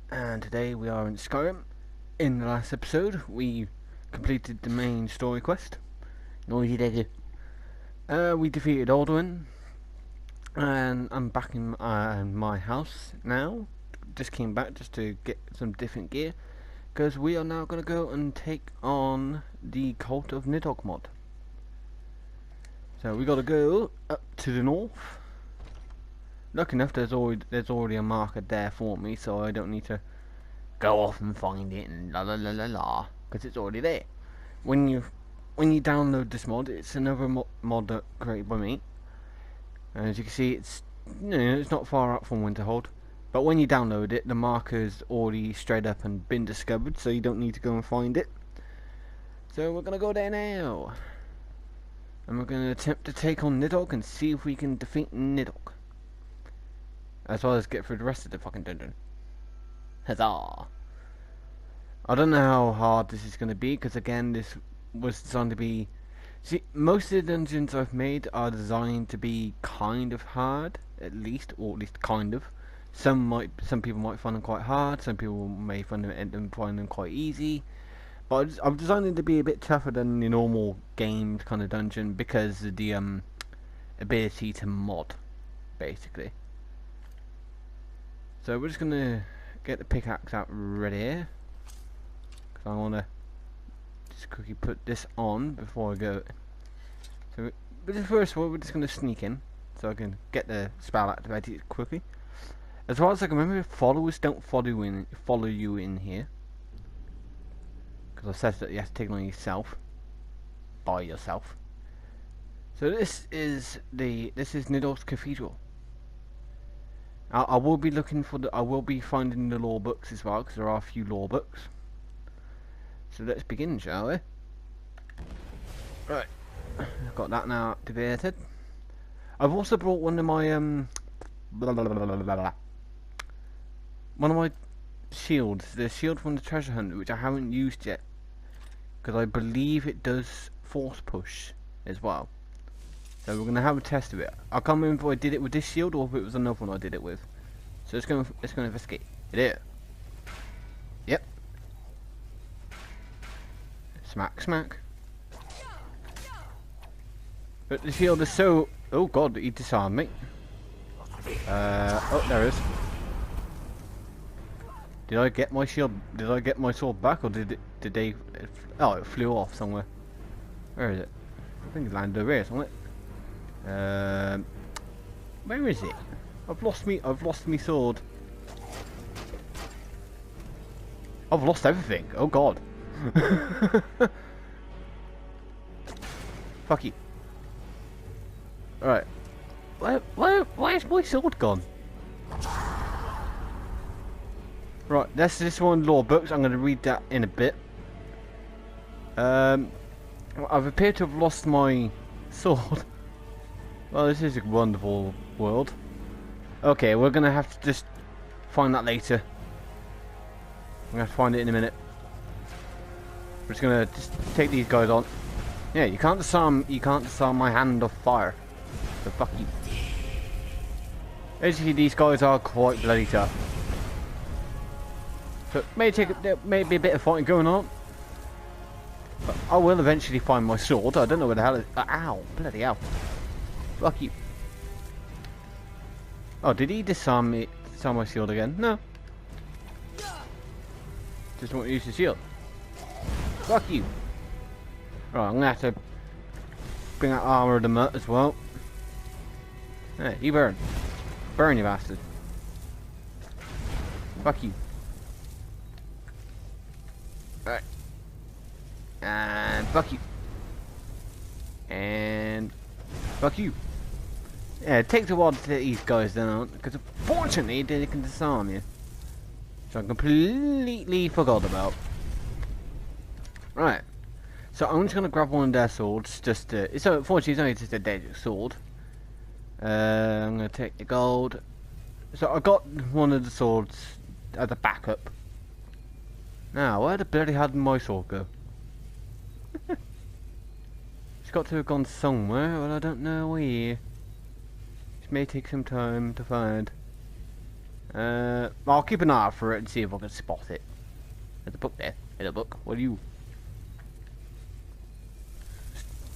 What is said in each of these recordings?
and today we are in Skyrim. In the last episode, we completed the main story quest. Noisy digger. We defeated Alduin, and I'm back in my house now. Just came back just to get some different gear, because we are now going to go and take on the Cult of Nidhogg mod. So we got to go up to the north. Lucky enough, there's already a marker there for me, so I don't need to go off and find it and la la la la la, because it's already there. When you download this mod, it's another mod created by me. And as you can see, it's not far up from Winterhold. But when you download it, the marker's already straight up and been discovered, so you don't need to go and find it. So we're gonna go there now, and we're gonna attempt to take on Nidhogg and see if we can defeat Nidhogg, as well as get through the rest of the fucking dungeon. Huzzah! I don't know how hard this is going to be, because again, this was designed to be... See, most of the dungeons I've made are designed to be kind of hard, or at least kind of. Some people might find them quite hard, some people may find them quite easy. But I've designed it to be a bit tougher than the normal game kind of dungeon, because of the ability to mod, basically. So we're just going to get the pickaxe out ready here, because I want to just quickly put this on before I go. So but first of all, we're just going to sneak in so I can get the spell activated quickly. As far as I can remember, followers don't follow you in here, because I said that you have to take it on yourself, by yourself. So this is Nidhogg's cathedral. I will be looking for I will be finding the lore books as well, because there are a few lore books. So let's begin, shall we? Right, I've got that now activated. I've also brought one of my one of my shields, the shield from the treasure hunt, which I haven't used yet, because I believe it does force push as well. So we're gonna have a test of it. I can't remember if I did it with this shield or if it was another one I did it with. So let's go investigate it. Here. Yep. Smack, smack. But the shield is so... Oh god, he disarmed me. Oh, there it is. Did I get my shield? Did I get my sword back, or did they... Oh, it flew off somewhere. Where is it? I think it landed over here somewhere. Where is it? I've lost me sword. I've lost everything. Oh god. Fuck you. Alright. Where's my sword gone? Right, that's this one lore books. I'm gonna read that in a bit. I've appeared to have lost my sword. Well, this is a wonderful world. Okay, we're gonna have to just find that later. I'm gonna have to find it in a minute. We're just gonna take these guys on. Yeah, you can't disarm my hand of fire. So fuck you. Basically, these guys are quite bloody tough. So there may be a bit of fighting going on. But I will eventually find my sword. I don't know where the hell it is. Ow, bloody hell. Fuck you. Oh, did he disarm my shield again? No. Just want to use the shield. Fuck you. Right, I'm gonna have to bring out armor of the mutt as well. Hey, you burn. Burn, you bastard. Fuck you. Alright. And fuck you. And fuck you. Yeah, it takes a while to take these guys down, because unfortunately they can disarm you. So I completely forgot about. Right. So I'm just gonna grab one of their swords, unfortunately it's only just a dead sword. I'm gonna take the gold. So I got one of the swords as a backup. Now, where the bloody hell did my sword go? It's got to have gone somewhere, but I don't know where. This may take some time to find. I'll keep an eye out for it and see if I can spot it. There's a book there. There's a book. What are you?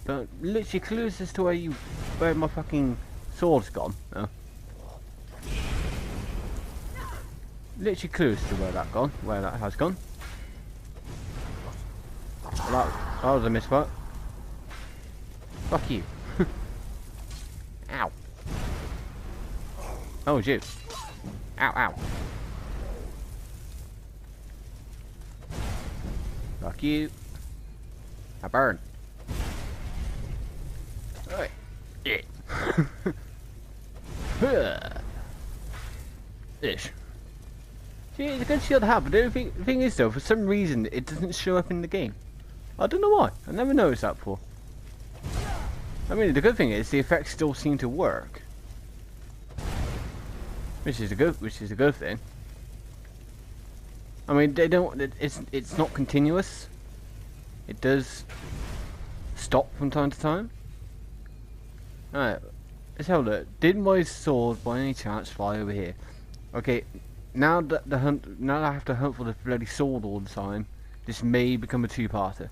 But literally clues as to where my fucking sword's gone. Oh. Literally clues to where that has gone. Well, that was a misfire. Fuck you. Ow. Oh, it's you. Ow, ow. Fuck you. I burn. Alright. Yeah. Ish. See, it's a good shield to have, but the thing is though, for some reason it doesn't show up in the game. I don't know why. I never noticed that before. I mean, the good thing is the effects still seem to work, which is a good thing. I mean, they don't. It's not continuous. It does stop from time to time. Alright, let's have a look. Did my sword by any chance fly over here? Okay, now that I have to hunt for the bloody sword all the time, this may become a two-parter.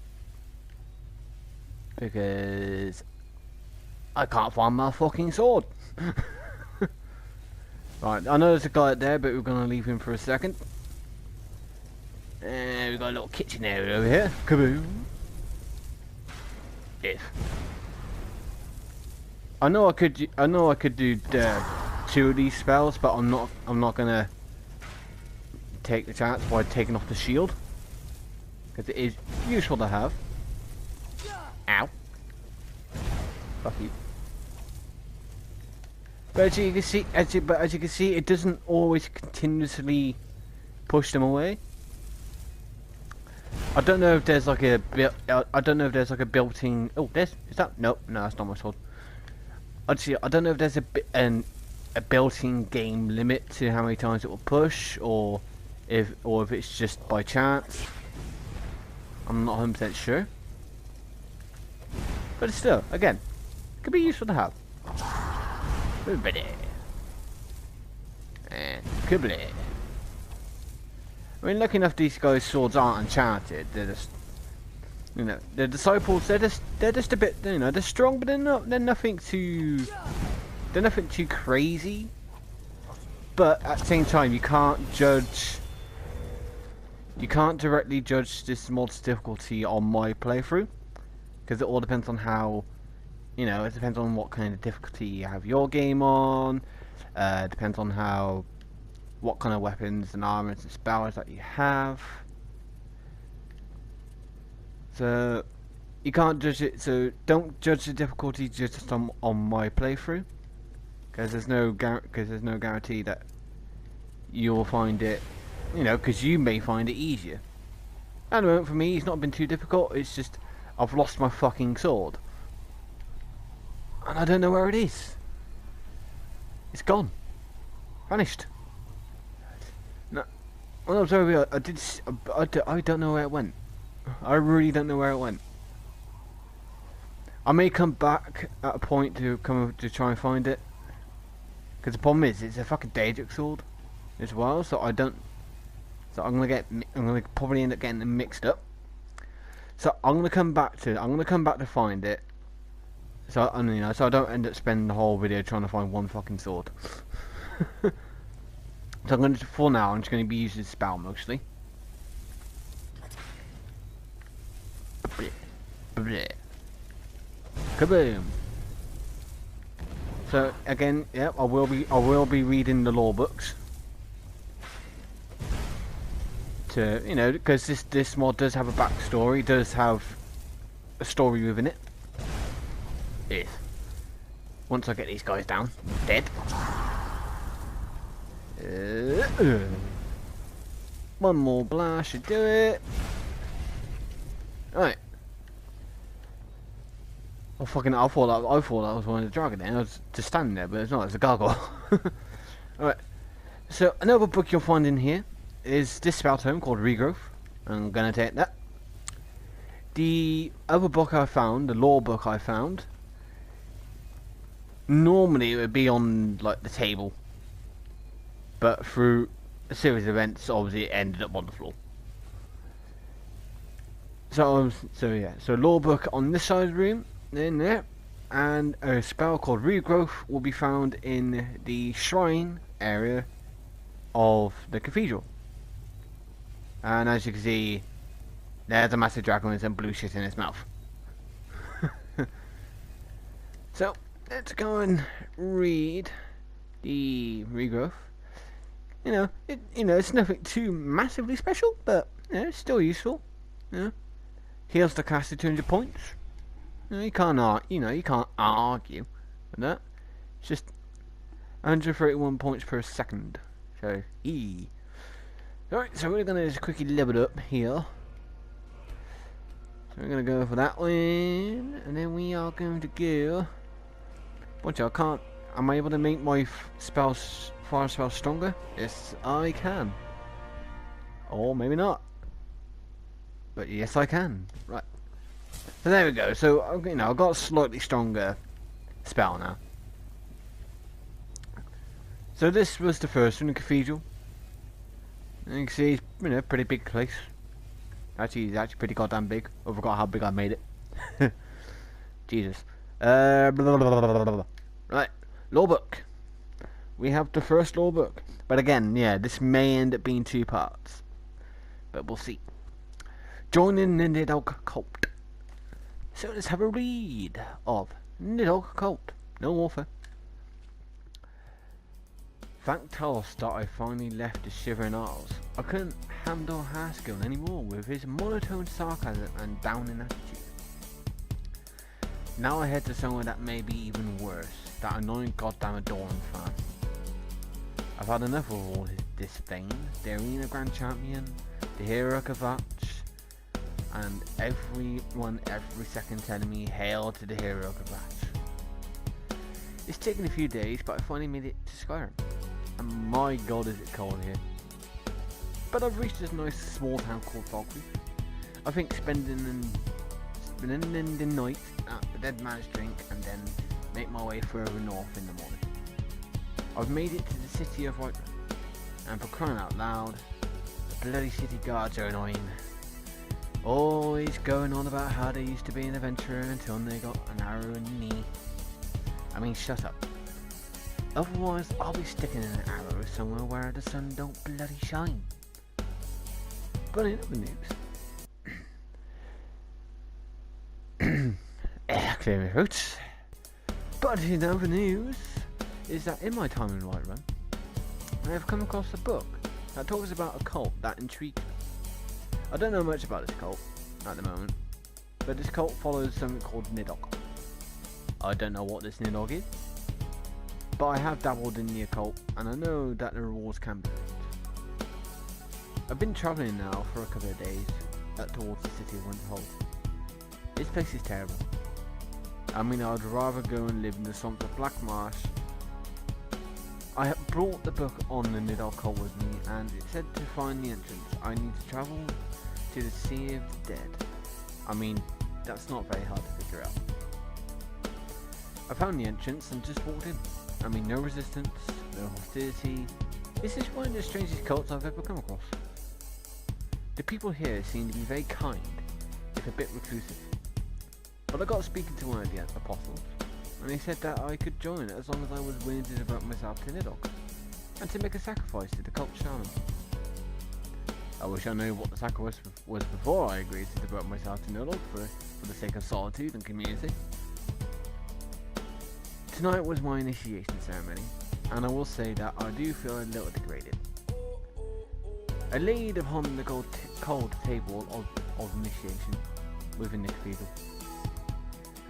Because I can't find my fucking sword. Right, I know there's a guy out there, but we're gonna leave him for a second. And we've got a little kitchen area over here. Kaboom! If I know I could do two of these spells, but I'm not gonna take the chance by taking off the shield, because it is useful to have. Ow! Fuck you. But as you can see, it doesn't always continuously push them away. I don't know if there's like a built-in. Oh, is that? Nope, no, that's not my sword. Actually, I don't know if there's a built-in game limit to how many times it will push, or if it's just by chance. I'm not 100% sure. But still, again, could be useful to have. And Kubli. I mean, lucky enough, these guys' swords aren't enchanted. They're just, you know, the disciples. They're just a bit, you know, they're strong, but they're nothing too crazy. But at the same time, you can't directly judge this mod's difficulty on my playthrough, because it all depends on how, you know, it depends on what kind of difficulty you have your game on. Depends on what kind of weapons and armors and spells that you have. So you can't judge it. So don't judge the difficulty just on my playthrough, because there's no guarantee that you'll find it. You know, because you may find it easier. At the moment, for me, it's not been too difficult. It's just I've lost my fucking sword, and I don't know where it is. It's gone, vanished. No, when I was over here, I don't know where it went. I really don't know where it went. I may come back at a point to try and find it, because the problem is it's a fucking Daedric sword as well. So I'm gonna probably end up getting them mixed up. So I'm gonna come back to find it. So I don't end up spending the whole video trying to find one fucking sword. So for now, I'm just going to be using spell mostly. Kaboom! So again, yeah, I will be reading the lore books. To, you know, because this mod does have a backstory, does have a story within it. Yes. Once I get these guys down, dead. One more blast should do it. Right. I thought that was one of the dragon there. I was just standing there, but it's not. It's a gargoyle. Alright. So another book you'll find in here is this spell tome called Regrowth. I'm gonna take that. The other book I found, the lore book I found, normally it would be on like the table. but through a series of events, obviously it ended up on the floor. So law book on this side of the room, in there, and a spell called Regrowth will be found in the shrine area of the cathedral. And as you can see, there's a massive dragon with some blue shit in its mouth. So let's go and read the Regrowth. It's nothing too massively special, but it's still useful. Heals the caster 200 points. You can't argue with that. It's just 131 points per second. So Alright, so we're gonna just quickly level it up here. So we're gonna go for that one, and then we are going to go. Watch out, am I able to make my fire spells stronger? Yes, I can. Or maybe not. But yes, I can. Right. So there we go. So I've got a slightly stronger spell now. So this was the first one, the cathedral. And you can see it's pretty big place. Actually, it's actually pretty goddamn big. I forgot how big I made it. Jesus. Blah, blah, blah, blah, blah. Right, law book. We have the first law book, but again, this may end up being 2 parts, but we'll see. Joining the Nidhogg cult. So let's have a read of Nidhogg cult. No warfare. Thank Talos that I finally left the Shivering Isles. I couldn't handle Haskell anymore with his monotone sarcasm and downing attitude. Now I head to somewhere that may be even worse, that annoying goddamn adoring fan. I've had enough of all this fame, the arena grand champion, the hero Kvatch, and everyone every second telling me hail to the hero Kvatch. It's taken a few days, but I finally made it to Skyrim. And my god is it cold here. But I've reached this nice small town called Falkreath. I think spending the night at the Dead Man's Drink and then make my way further north in the morning. I've made it to the city of Whiterun, and for crying out loud, the bloody city guards are annoying. Always going on about how they used to be an adventurer until they got an arrow in the knee. I mean, shut up. Otherwise, I'll be sticking an arrow somewhere where the sun don't bloody shine. But in other news, clear my throat. But in other news, is that in my time in Whiterun, I have come across a book that talks about a cult that intrigues me. I don't know much about this cult at the moment, but this cult follows something called Nidhogg. I don't know what this Nidhogg is, but I have dabbled in the occult, and I know that the rewards can be great. I've been travelling now for a couple of days towards the city of Winterhold. This place is terrible. I mean, I'd rather go and live in the swamps of Black Marsh. I have brought the book on the Nidhogg cult with me, and it said to find the entrance, I need to travel to the Sea of the Dead. I mean, that's not very hard to figure out. I found the entrance and just walked in. I mean, no resistance, no hostility. This is one of the strangest cults I've ever come across. The people here seem to be very kind, if a bit reclusive. But I got speaking to one of the apostles, and they said that I could join as long as I was willing to devote myself to Nidhogg, and to make a sacrifice to the cult shaman. I wish I knew what the sacrifice was before I agreed to devote myself to Nidhogg for the sake of solitude and community. Tonight was my initiation ceremony, and I will say that I do feel a little degraded. I laid upon the cold table of initiation within the cathedral.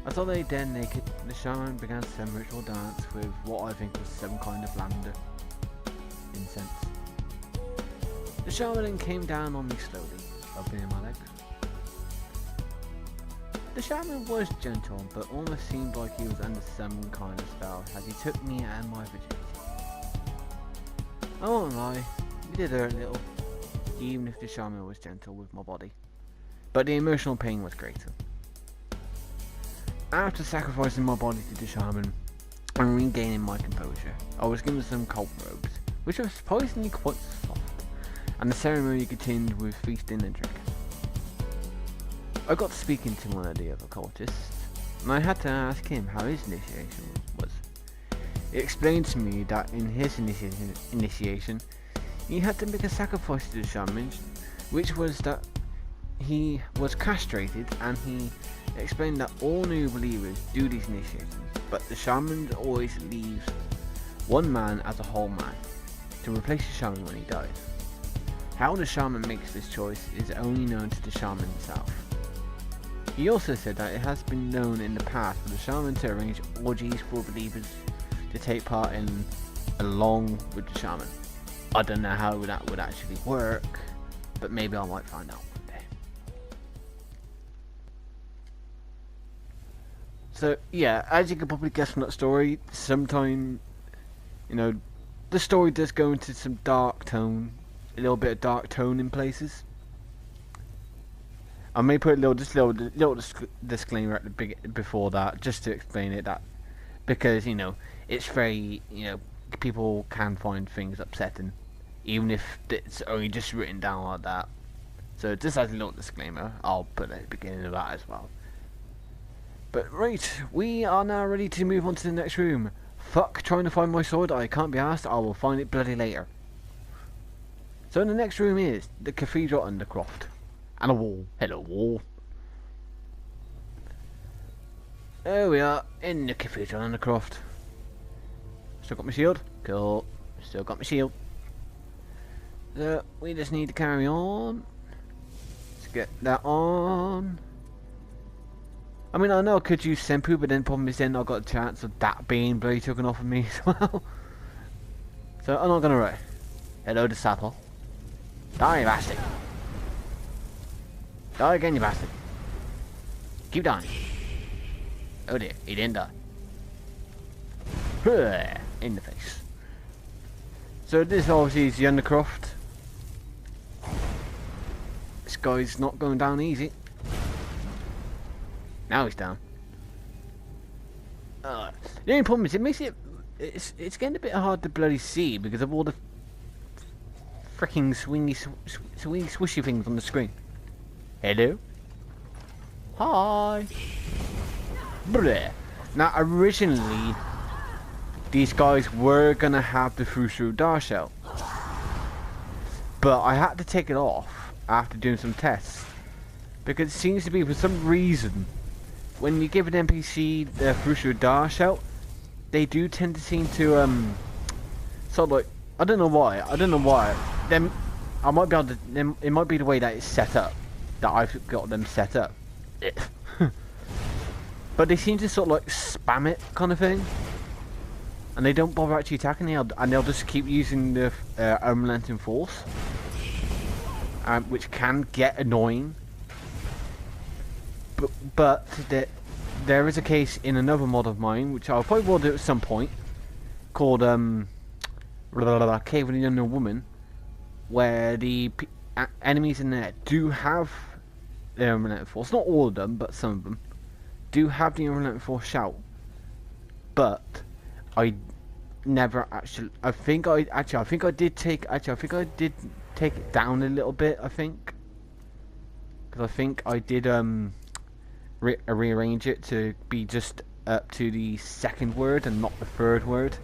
As I lay dead naked, the shaman began some ritual dance with what I think was some kind of lavender incense. The shaman then came down on me slowly, opening my legs. The shaman was gentle, but almost seemed like he was under some kind of spell as he took me and my virginity. I won't lie, it did hurt a little, even if the shaman was gentle with my body, but the emotional pain was greater. After sacrificing my body to the shaman and regaining my composure, I was given some cult robes, which was surprisingly quite soft, and the ceremony continued with feasting and drinking. I got speaking to one of the other cultists, and I had to ask him how his initiation was. He explained to me that in his initiation, he had to make a sacrifice to the shaman, which was that he was castrated, and he explained that all new believers do these initiations, but the shaman always leaves one man as a whole man to replace the shaman when he dies. How the shaman makes this choice is only known to the shaman himself. He also said that it has been known in the past for the shaman to arrange orgies for believers to take part in along with the shaman. I don't know how that would actually work, but maybe I might find out one day. So yeah, as you can probably guess from that story, sometime, the story does go into some dark tone, a little bit of dark tone in places. I may put a little disclaimer at the before that, just to explain it, that because it's very people can find things upsetting, even if it's only just written down like that. So just as a little disclaimer, I'll put at the beginning of that as well. But right, we are now ready to move on to the next room. Fuck trying to find my sword, I can't be asked, I will find it bloody later. So the next room is the cathedral undercroft. And a wall. Hello, wall. There we are, in the cathedral undercroft. Still got my shield. Cool. Still got my shield. So, we just need to carry on. Let's get that on. I mean, I know I could use Senpu, but then the problem is then I got a chance of that being bloody taken off of me as well. So, I'm not gonna write. Hello to Saddle. Die, bastard. Die again, you bastard. Keep dying. Oh dear, he didn't die. In the face. So this obviously is the undercroft. This guy's not going down easy. Now he's down. The only problem is it makes it's getting a bit hard to bloody see because of all the freaking swingy swishy things on the screen. Hello? Hi! Bleh. Now, originally, these guys were gonna have the Fushu Dar Shell, but I had to take it off after doing some tests, because it seems to be, for some reason, when you give an NPC the Fushu Dar Shell, they do tend to seem to, sort of like, I don't know why, then, I might be able to, it might be the way that it's set up, that I've got them set up. But they seem to sort of like spam it kind of thing, and they don't bother actually attacking it, and they'll just keep using the unrelenting force, which can get annoying. But there is a case in another mod of mine, which I'll probably will do at some point, called Cave of the Unknown Woman, where the enemies in there do have the unrelenting force. Not all of them, but some of them do have the unrelenting force shout. But I never actually. I think I did take it down a little bit. I think because I think I did rearrange it to be just up to the second word and not the third word,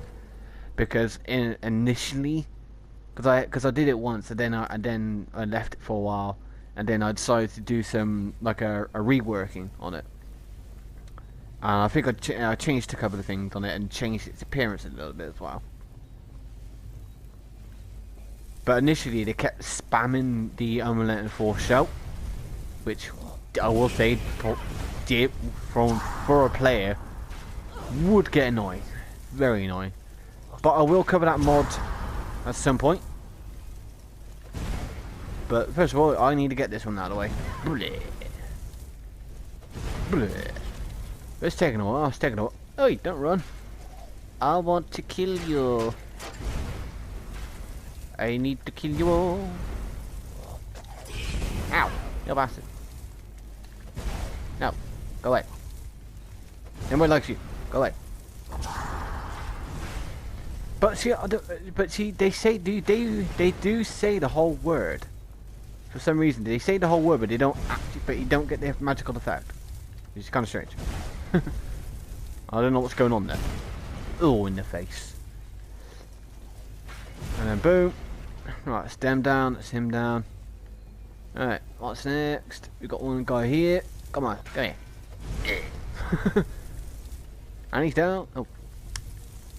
because initially. Because I did it once, and then I left it for a while, and then I decided to do some like a reworking on it. And I think I changed a couple of things on it and changed its appearance a little bit as well. But initially they kept spamming the unrelenting force shout, which I will say for a player would get annoying, very annoying. But I will cover that mod at some point. But first of all, I need to get this one out of the way. Bleh. Bleh. It's taking a while. It's taking a while. Oh, don't run. I want to kill you. I need to kill you all. Ow. You bastard. No. Go away. Nobody likes you. Go away. But see, but see, they do say the whole word. For some reason, they say the whole word, but they don't actually. But you don't get the magical effect, which is kind of strange. I don't know what's going on there. Oh, in the face. And then boom. Right, that's them down. That's him down. All right, what's next? We got one guy here. Come on, go here. And he's down. Oh,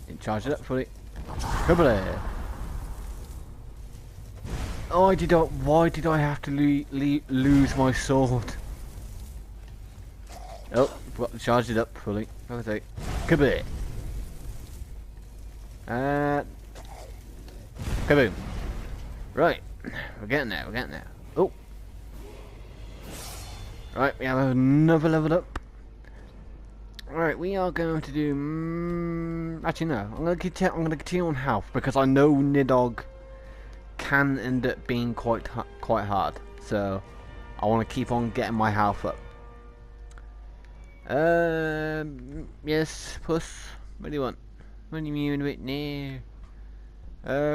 didn't charge it up fully. Kabla! Oh, why did I have to lose my sword? Oh, charged it up fully. Okay. Kabla! Kaboom! Right, we're getting there. Oh, right, we have another level up. Right, we are going to do. Actually, no. I'm going to continue on health because I know Nidhogg can end up being quite hard. So I want to keep on getting my health up. Yes, puss. What do you want? What do you mean right now?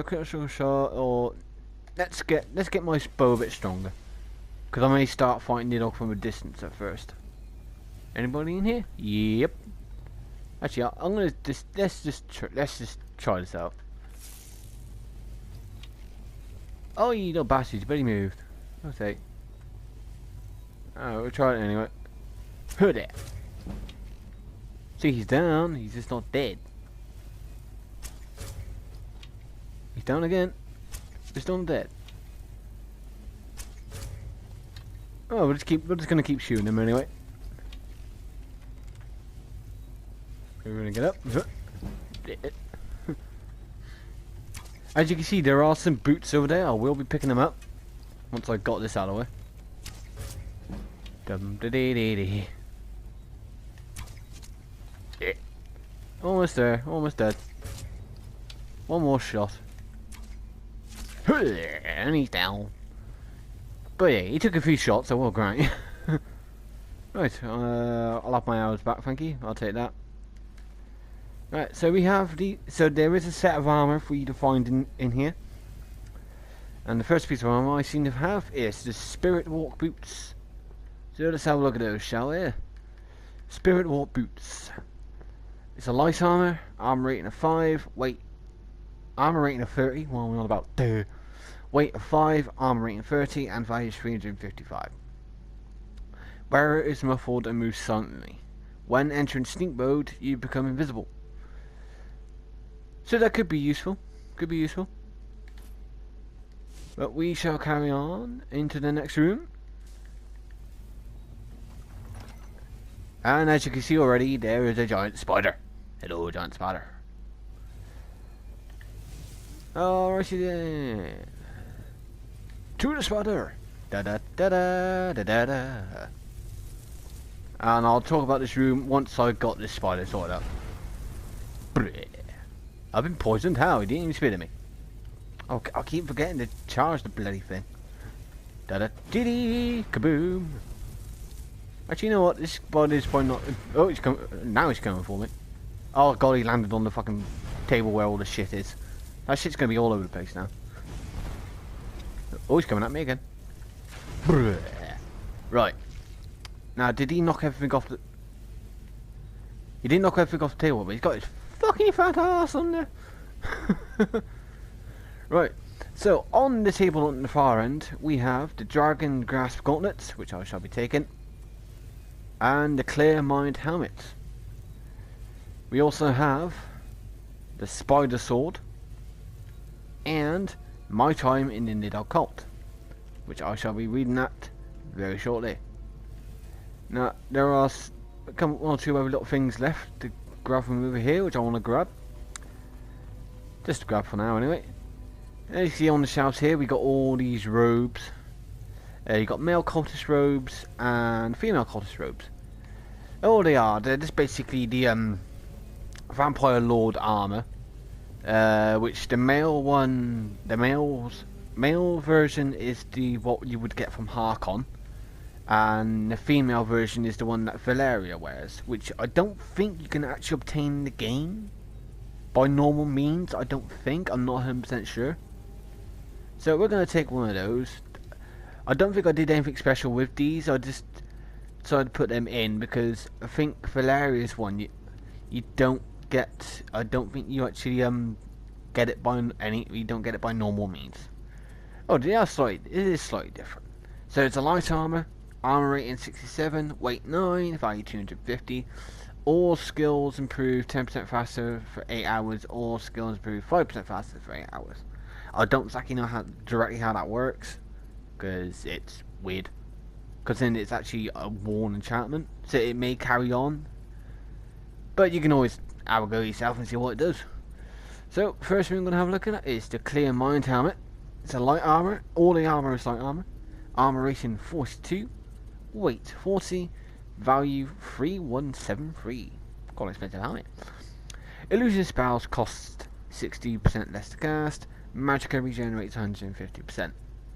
Critical shot, or let's get my bow a bit stronger because I may start fighting Nidhogg from a distance at first. Anybody in here? Yep. Actually, I'm gonna let's just try this out. Oh, you little bastard! You barely moved. Okay. Oh, we'll try it anyway. Heard it. See, he's down. He's just not dead. He's down again. He's still not dead. Oh, we're just gonna keep shooting him anyway. We're gonna get up. As you can see, there are some boots over there. I will be picking them up once I got this out of the way. Dum da dee dee dee. Yeah. Almost there. Almost dead. One more shot. And he's down. But yeah, he took a few shots, so well, great. Right, I'll have my arrows back, thank you. I'll take that. Right, so we have so there is a set of armor for you to find in here. And the first piece of armor I seem to have is the Spirit Walk boots. So let's have a look at those, shall we? Spirit Walk boots. It's a light armor rating of 5, weight, armor rating of 30, well we're not about weight of 5, armor rating of 30, and value is 355. Wearer is muffled and moves silently. When entering sneak mode, you become invisible. So that could be useful. But we shall carry on into the next room. And as you can see already, there is a giant spider. Hello, giant spider. Alrighty then. To the spider. Da da da da da da da. And I'll talk about this room once I got this spider sorted out. I've been poisoned. How? He didn't even spit at me. Oh, I keep forgetting to charge the bloody thing. Da da dee dee. Kaboom. Actually, you know what? This spider's probably not. Oh, he's coming. Now he's coming for me. Oh god, he landed on the fucking table where all the shit is. That shit's gonna be all over the place now. Oh, he's coming at me again. Right. Now, did he knock everything off the... He didn't knock everything off the table, but he's got his fucking fat ass on there. Right. So, on the table on the far end, we have the Dragon Grasp Gauntlets, which I shall be taking. And the Clear Mind Helmet. We also have the Spider Sword. And My Time in the Nidhogg Cult, which I shall be reading that very shortly. Now, there are one or two other little things left to grab from over here, which I want to grab. Just to grab for now, anyway. As you see on the shelves here, we got all these robes. You got male cultist robes and female cultist robes. All they are, they're just basically the Vampire Lord armor. Which the male one, male version is what you would get from Harkon, and the female version is the one that Valeria wears, which I don't think you can actually obtain in the game. By normal means, I don't think. I'm not 100% sure. So we're going to take one of those. I don't think I did anything special with these. I just decided to put them in because I think Valeria's one, you don't get. I don't think you actually get it by you don't get it by normal means. Oh, they are slightly. It is slightly different. So it's a light armor, armor rating 67, weight 9, value 250. All skills improve 10% faster for 8 hours. All skills improve 5% faster for 8 hours. I don't exactly know directly how that works because it's weird. Because then it's actually a worn enchantment, so it may carry on. But you can always have a go yourself and see what it does. So first thing I'm going to have a look at is the Clear Mind helmet. It's a light armor. All the armor is light armor. Armor rating 42, weight 40, value 3173. Quite an expensive helmet. Illusion spells cost 60% less to cast. Magicka regenerates 150%.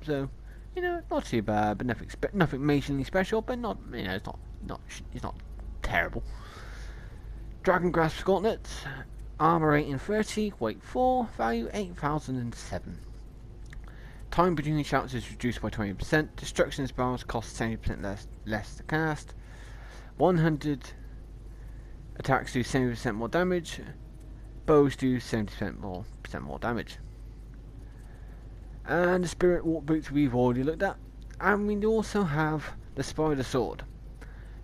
So, not too bad, but nothing majorly special. But not, it's not terrible. Dragon Grasp Gauntlets. Armor rating 30, weight 4, value 8007. Time between shouts is reduced by 20%. Destruction spells cost 70% less to cast. 100 attacks do 70% more damage. Bows do 70% more damage. And the Spirit Walk Boots we've already looked at. And we also have the Spider Sword.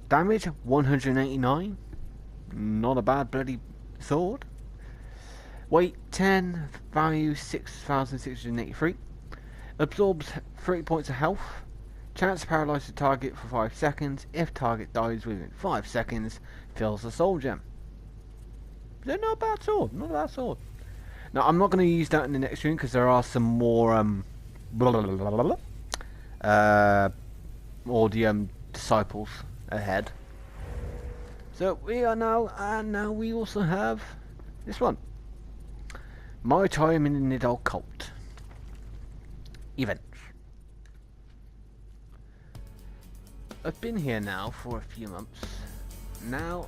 Damage 189. Not a bad bloody sword. Weight 10, value 6,683. Absorbs 30 points of health. Chance to paralyze the target for 5 seconds. If target dies within 5 seconds, fills the soul gem. So not a bad sword. Not a bad sword. Now I'm not going to use that in the next room because there are some more disciples ahead. So we are now, and now we also have this one. My time in the Nidhogg cult. Events. I've been here now for a few months now,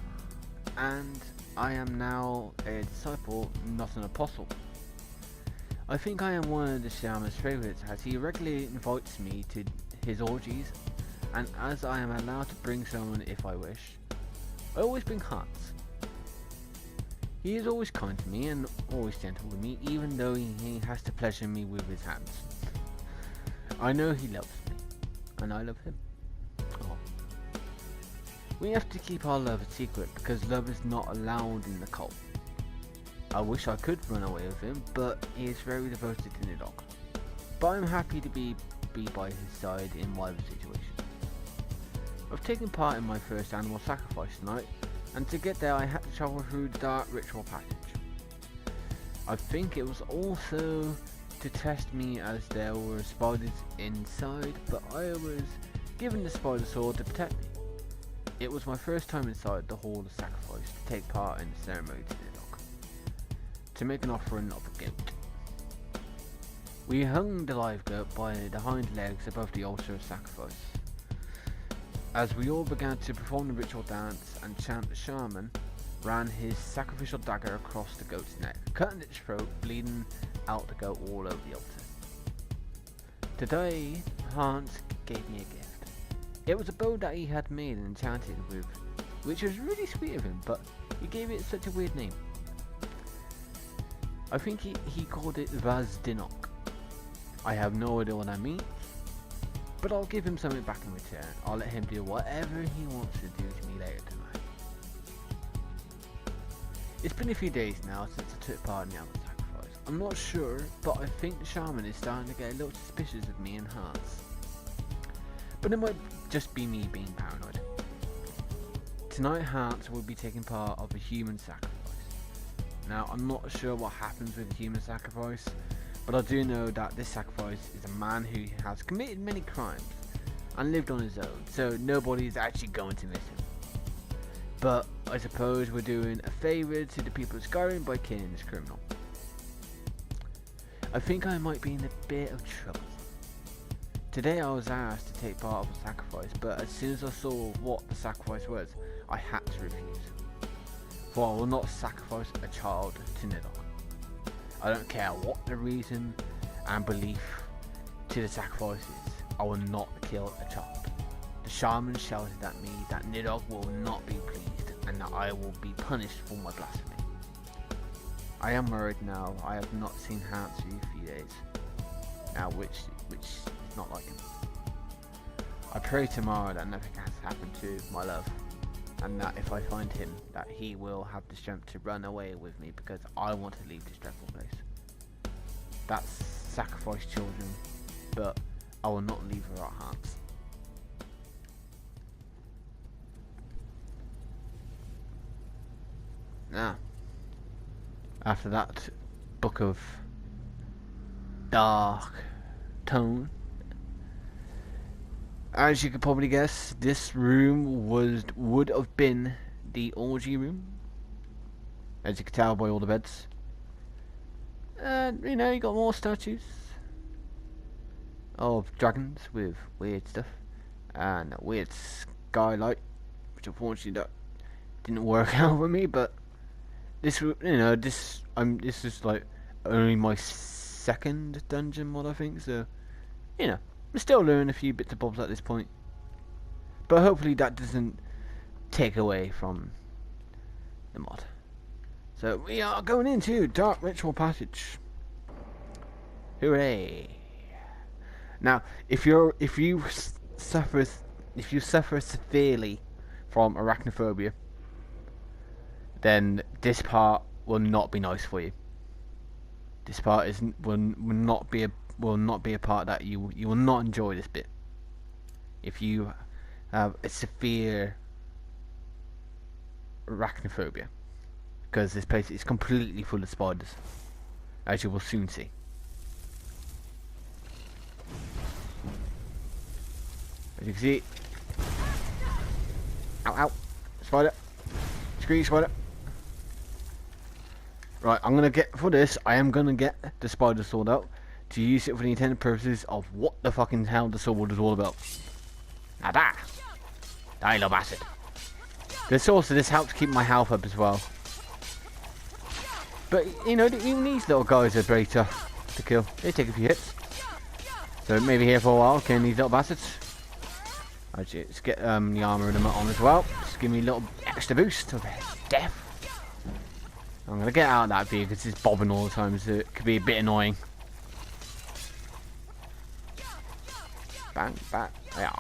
and I am now a disciple, not an apostle. I think I am one of the shaman's favourites, as he regularly invites me to his orgies, and as I am allowed to bring someone if I wish, I always bring hearts. He is always kind to me and always gentle with me, even though he has to pleasure me with his hands. I know he loves me, and I love him. Oh. We have to keep our love a secret because love is not allowed in the cult. I wish I could run away with him, but he is very devoted to Nidhogg. But I'm happy to be by his side in whatever situation. I've taken part in my first animal sacrifice tonight, and to get there I had to travel through the dark ritual passage. I think it was also to test me as there were spiders inside, but I was given the spider sword to protect me. It was my first time inside the Hall of Sacrifice to take part in the ceremony to Nidhogg, to make an offering of a goat. We hung the live goat by the hind legs above the altar of sacrifice. As we all began to perform the ritual dance and chant, the shaman ran his sacrificial dagger across the goat's neck, cutting its throat, bleeding out the goat all over the altar. Today, Hans gave me a gift. It was a bow that he had made and enchanted with, which was really sweet of him, but he gave it such a weird name. I think he called it Vazdinok. I have no idea what that means, but I'll give him something back in return. I'll let him do whatever he wants to do to me later tonight. It's been a few days now since I took part in the animal sacrifice. I'm not sure, but I think the shaman is starting to get a little suspicious of me and Hans. But it might just be me being paranoid. Tonight Hans will be taking part of a human sacrifice. Now I'm not sure what happens with a human sacrifice, but I do know that this sacrifice is a man who has committed many crimes and lived on his own, so nobody is actually going to miss him. But I suppose we're doing a favour to the people of Skyrim by killing this criminal. I think I might be in a bit of trouble. Today I was asked to take part of a sacrifice, but as soon as I saw what the sacrifice was, I had to refuse. for I will not sacrifice a child to Nidhogg. I don't care what the reason and belief to the sacrifice is, I will not kill a child. The shaman shouted at me that Nidhogg will not be pleased and that I will be punished for my blasphemy. I am worried now. I have not seen Hans for a few days now, which is not like him. I pray tomorrow that nothing has happened to my love, and that if I find him, that he will have the strength to run away with me, because I want to leave this dreadful place. That's sacrifice children, but I will not leave her at Hans. Now, after that book of dark tone, as you could probably guess, this room would have been the orgy room, as you can tell by all the beds. And you know, you got more statues of dragons with weird stuff and a weird skylight, which unfortunately that didn't work out for me. But this, you know, this is like only my second dungeon mod, I think. So, you know, I'm still learning a few bits and bobs at this point. But hopefully that doesn't take away from the mod. So we are going into Dark Ritual Passage. Hooray! Now, if you suffer severely from arachnophobia, then this part will not be nice for you. This part will not be a part that you will not enjoy this bit. If you have a severe arachnophobia, because this place is completely full of spiders, as you will soon see. As you can see, ow, spider, screw you, spider. Right, I am gonna get the spider sword out to use it for the intended purposes of what the fucking hell the sword is all about. Now that, I love acid. This helps keep my health up as well. But you know, even these little guys are very tough to kill. They take a few hits. So maybe here for a while, killing these little bastards. Actually, let's get the armor and them on as well. Just give me a little extra boost of death. I'm gonna get out of that view because it's bobbing all the time, so it could be a bit annoying. Bang, bang, yeah.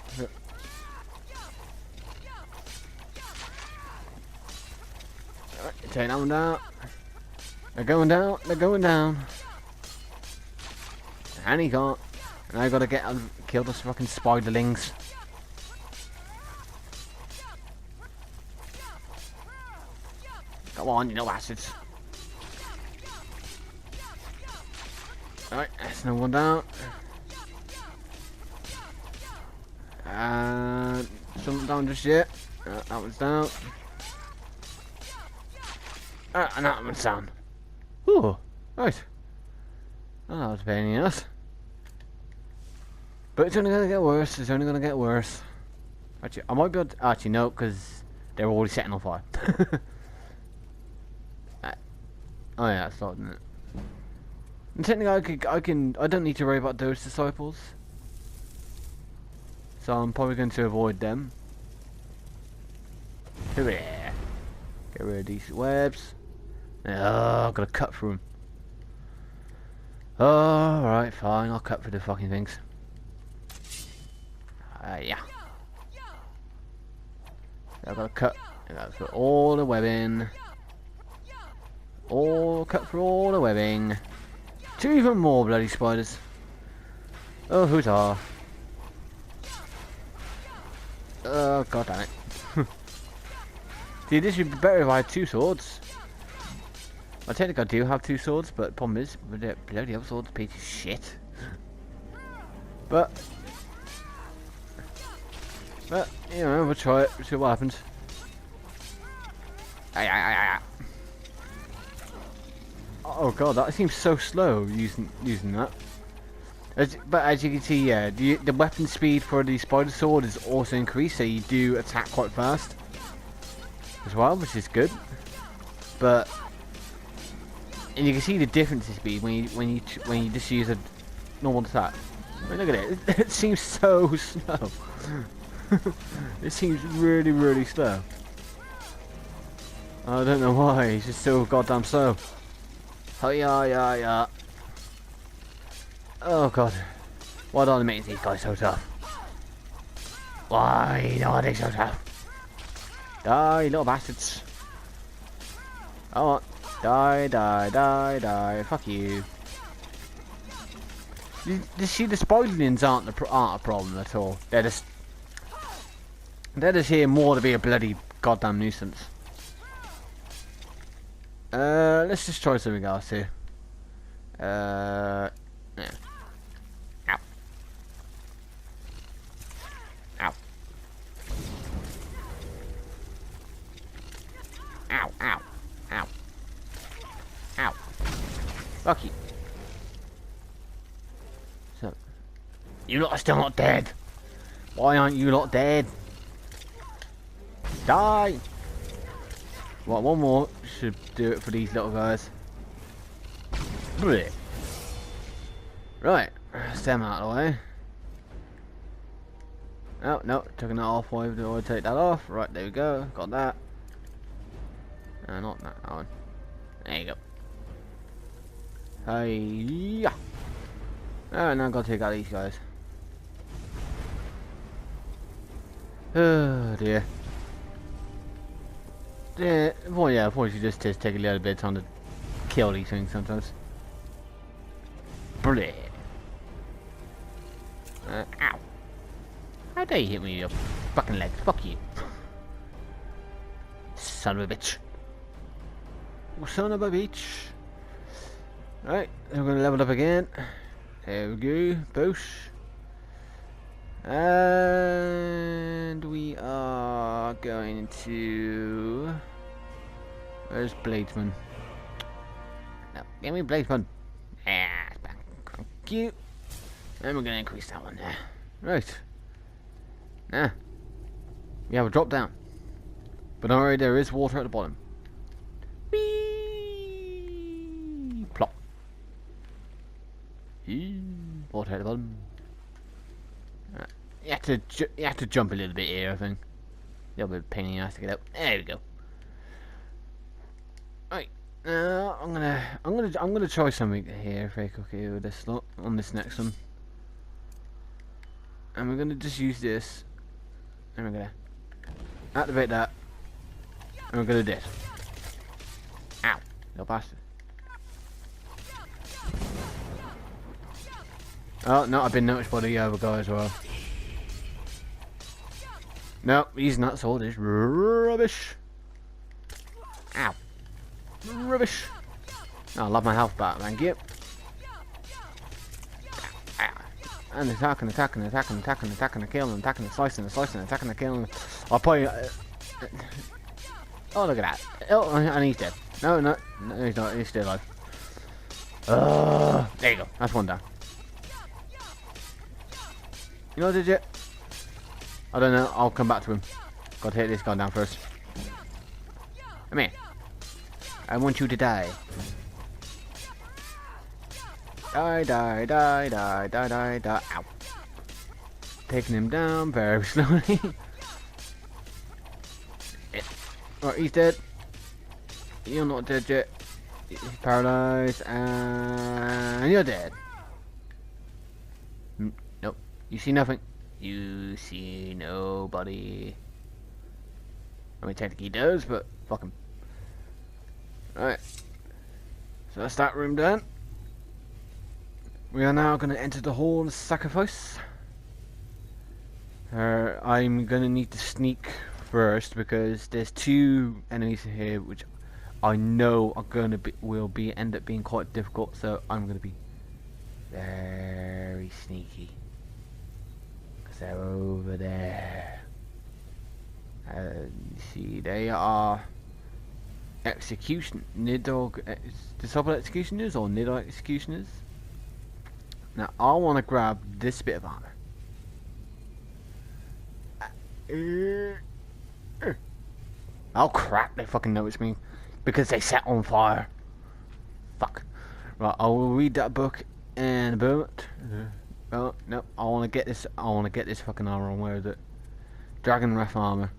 Alright, take that one down. They're going down, they're going down. And he can't. And I gotta kill those fucking spiderlings. Come on, you know bastards. Alright, that's no one down. And something down just yet. That one's down. And that one's down. Ooh, right. Oh, that was a pain in the ass. But it's only gonna get worse. It's only gonna get worse. Actually, I might be able to, actually no, because they're already setting on fire. Oh yeah, that's not, isn't it? And technically, I don't need to worry about those disciples. So I'm probably going to avoid them. Hooray! Get rid of these webs. Oh, I've got to cut through them. Alright, fine, I'll cut through the fucking things. Yeah. I've got to cut through all the webbing. Cut through all the webbing. 2 even more bloody spiders. Oh, huzzah. Oh, god damn it. See, this would be better if I had 2 swords. I technically I do have 2 swords, but the problem is, the bloody other sword's a piece of shit. But, you know, we'll try it, we'll see what happens. Oh god, that seems so slow using that. But as you can see, yeah, the weapon speed for the spider sword is also increased, so you do attack quite fast as well, which is good. but and you can see the difference in speed when you just use a normal attack. I mean, look at it. It seems so slow. It seems really slow. I don't know why. It's just so goddamn slow. Oh yeah. Oh god. Why do they make these guys so tough? Why are they so tough? Die, little bastards. Oh, die. Fuck you. You see, the Spoilings aren't a problem at all. They're just here more to be a bloody goddamn nuisance. Let's just try something else here. Yeah. Ow. Ow. Ow. Fuck you. So, you lot are still not dead. Why aren't you lot dead? Die! Well, one more should do it for these little guys. Blech. Right, stem out of the way. Oh, no, taking that off. Why do I take that off? Right, there we go. Got that. Not that one. There you go. Hey, oh, now I've got to take out these guys. Oh dear. Yeah, well, yeah, unfortunately, just take a little bit of time to kill these things sometimes. Bleh. Ow. How dare you hit me with your fucking legs? Fuck you. Son of a bitch. Son of a bitch. Right, we're going to level up again. There we go. Boosh. And we are going to... Where's Bladesman? No, give me Bladesman. Yeah, it's back. Thank you. And we're going to increase that one there. Right. Now, we have a drop down. But already there is water at the bottom. Whee! Plop. Water at the bottom. You have to jump a little bit here, I think. A little bit of pain in the ass to get out. There we go. Right. Now I'm gonna try something here very quickly with this lot on this next one. And we're gonna just use this. And we're gonna activate that. And we're gonna do this. Ow, little bastard. Oh no, I've been noticed by the other guy as well. No, using that sword is rubbish. Ow. Rubbish. Oh, I love my health back, thank you. And attacking, killing, attacking, slicing, attacking, killing. I'll probably... oh, look at that. Oh, and he's dead. No, he's not. He's still alive. There you go. That's one down. You know what, did you? I don't know. I'll come back to him. Got to hit this guy down first. Come here. I want you to die. Die. Ow. Taking him down very slowly. Right, he's dead. You're not dead yet. He's paralyzed. And you're dead. Nope. You see nothing. You see nobody. I mean, technically he does, but fuck him. Alright. So that's that room done. We are now going to enter the Hall of Sacrifice. I'm going to need to sneak first because there's two enemies here which I know are going to end up being quite difficult. So I'm going to be very sneaky because they're over there. You see, they are Nidhogg, disciple executioners or Nidhogg executioners. Now I want to grab this bit of armor. Oh crap! They fucking noticed me. because they set on fire. Fuck. Right, I will read that book in a moment. Oh no, I want to get this. I want to get this fucking armor on. Where is it? Dragon Wrath armor.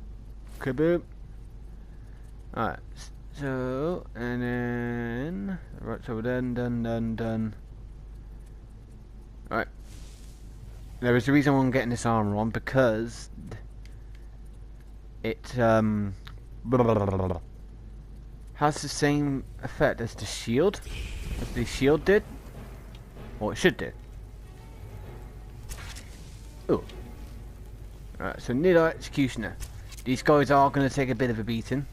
Kaboom. Alright, so and then right, so we're done. Right. There is a reason why I'm getting this armor on, because it has the same effect as the shield, did, or it should do. Oh. Alright, so Nidhogg Executioner. These guys are going to take a bit of a beating,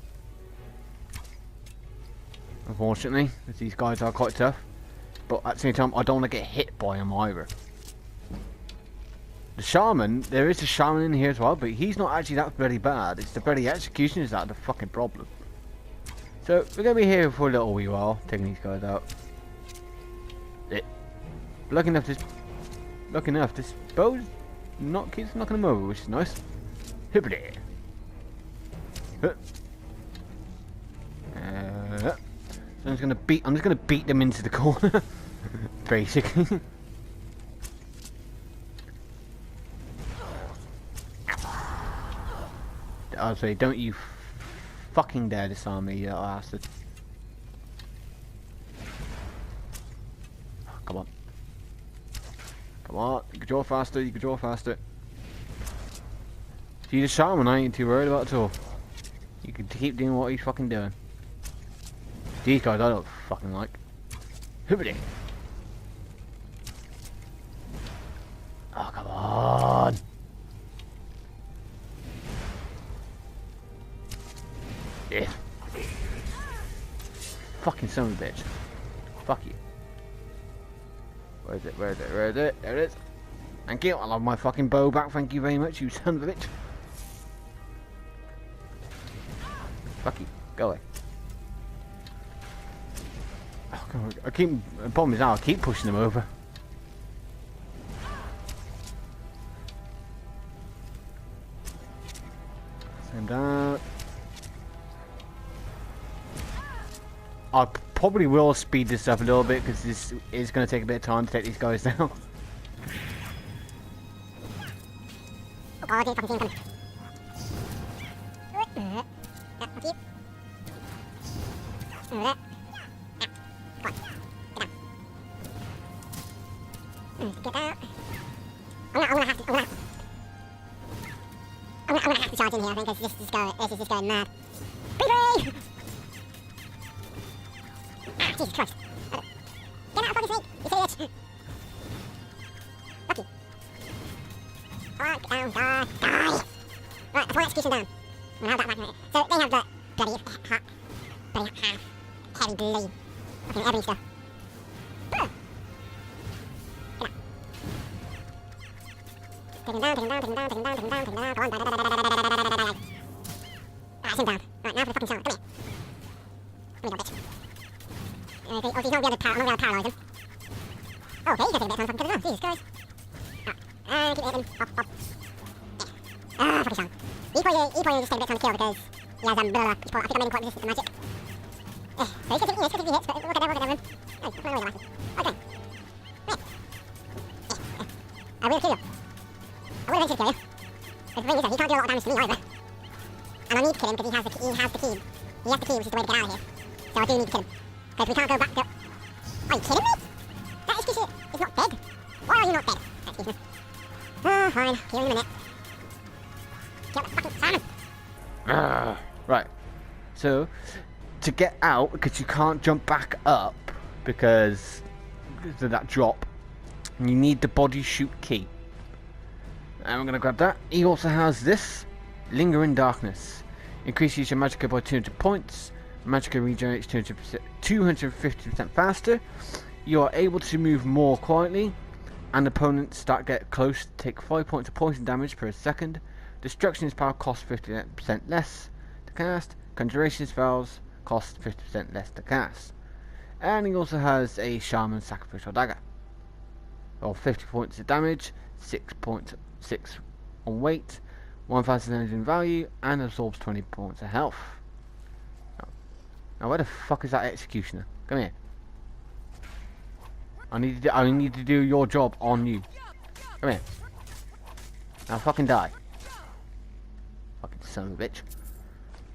unfortunately, because these guys are quite tough. But at the same time, I don't want to get hit by them either. The Shaman, there is a Shaman in here as well, but he's not actually that very bad. It's the bloody Executioners that are the fucking problem. So, we're going to be here for a little wee while, taking these guys out. Lucky enough, this bow keeps knocking them over, which is nice. Hippity. So I'm just gonna beat them into the corner, basically. I'll say, don't you fucking dare disarm me, you little bastard. Oh, come on. Come on, you can draw faster, See, the Shaman I ain't too worried about at all. You can keep doing what he's fucking doing. These guys I don't fucking like. Hibbity. Oh, come on. Yeah. Fucking son of a bitch. Fuck you. Where is it? There it is. Thank you. I'll have my fucking bow back. Thank you very much, you son of a bitch. Fuck you. Go away. Oh, God. The problem is now I keep pushing them over. Send down. I probably will speed this up a little bit, because this is going to take a bit of time to take these guys down. Oh, I didn't fucking see him coming. Get out. I'm gonna have to charge in here, I think, because this is just going mad. Be free! Ah, Jesus Christ. Get out of fucking sight, you silly bitch! Fuck you. Alright, get down, die! Right, that's one execution down. I'm gonna hold that back a minute. So, they have the bloody half heavy blade. Fucking ebony stuff. Take him down. Come on. Alright, it's him down. Right, now for the fucking Shaman. Come here. Come here, bitch. Okay, he's not going to paralyze him. Oh, okay, he's going to take a bit of time to fucking kill him as well. Jesus Christ. Alright, keep hitting him. Pop. Yeah. Ah, fucking Shaman. He probably just take a bit of time to kill, because he has, I think I made him quite resistant to magic. So he's going to take a few hits, but look at them. Oh, he's not really bastard. Okay. Yeah. I will kill you. I will eventually kill you. But the thing is that he can't do a lot of damage to me either. And I need to kill him because he has the key. He has the key, which is the way to get out of here. So I do need to kill him. Because we can't go back to... Are you kidding me? That executioner is not dead. Why are you not dead? Excuse me. Oh, fine. Kill you in a minute. Kill the fucking salmon. Right. So, to get out, because you can't jump back up, because of that drop, you need the body shoot key. And we're going to grab that. He also has this, Linger in Darkness. Increases your magicka by 200 points. Magicka regenerates 250% faster. You are able to move more quietly. And opponents that get close take 5 points of poison damage per second. Destruction's power costs 50% less to cast. Conjuration spells cost 50% less to cast. And he also has a Shaman Sacrificial Dagger. Well, 50 points of damage, 6 on weight, 1000 energy in value, and absorbs 20 points of health. Now where the fuck is that executioner? Come here. I need to do your job on you. Come here. Now fucking die. Fucking son of a bitch.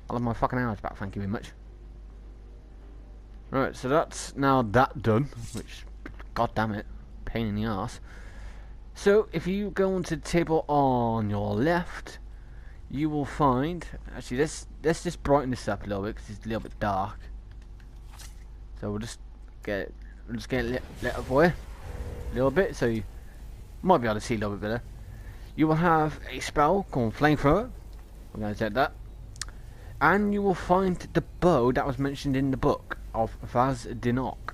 I'll have my fucking hours back, thank you very much. Right, so that's now that done, which, god damn it, pain in the arse. So, if you go onto the table on your left, you will find, actually let's just brighten this up a little bit, because it's a little bit dark. So we'll just get it lit up for you, a little bit, so you might be able to see a little bit better. You will have a spell called Flamethrower, I'm going to set that. And you will find the bow that was mentioned in the book of Vaz Dinok.